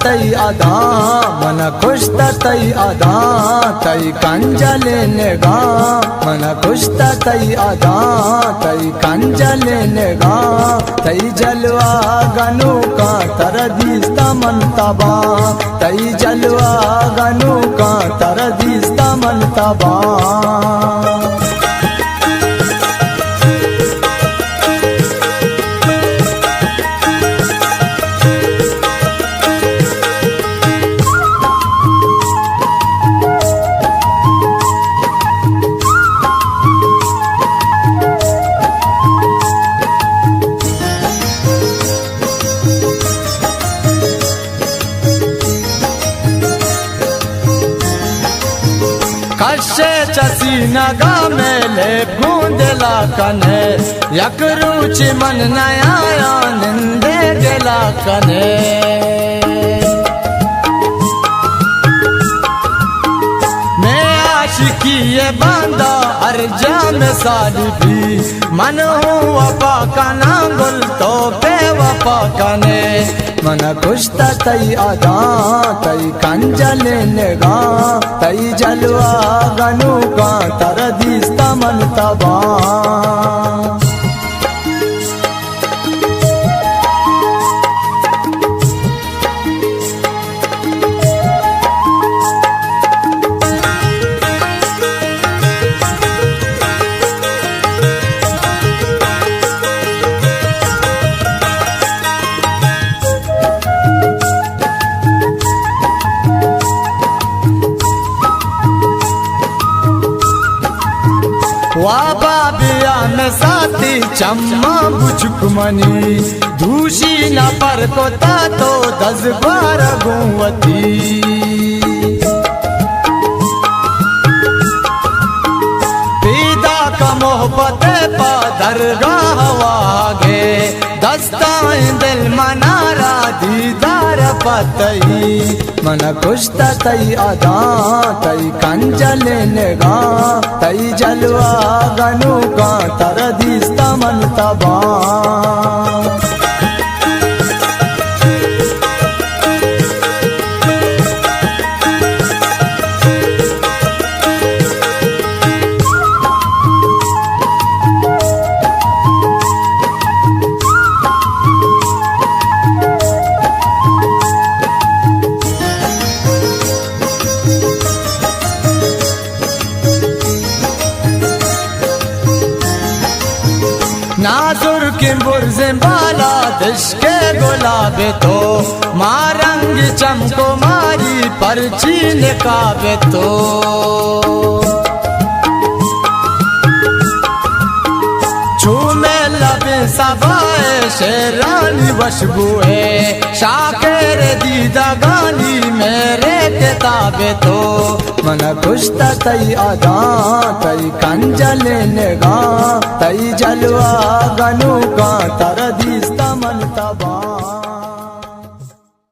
तई आधा मन खुश तई आधा तई कंजले नेगा मन खुश तई आधा तई कंजले नेगा तई जलवा गनु का तरदीस्ता मन तबा तई जलवा गनु का तरदीस्ता मन तबा कशे चसी नगा मेले बूंदला कने यक रुचि मन नया निंदे गेला कने मैं आशिकी ये बांधा अर्जा में साली भी मन हुआ पाकना गुल तो पे वफा कने मन खुश तई आधा तई कंजले नेगा तई जलवा गनु का तरदीस्ता मन तबा वाबा बिया में साथी चम्मा बुचुक मनी दूषी न पर को तो 10 12 गुवती पीदा का मोहब्बत पा दरगाह वागे दस्ताएं दिल मनारा दीदार पतई मन खुश तई आधा तई कंजले नेगा तई जलवा गनु का तरदीस्ता मन तबा नाजुर की बुर्ज बाला दिश के गुलाबे तो मारंग चमको मारी परची निकाबे तो झूमे लबे सबाए शेरानी बशबुए शाकेर दीदा गानी मेरे किताबे तो मन खुश तई आधा तई कंजले नेगा तई जलवा गनु का तरदीस्ता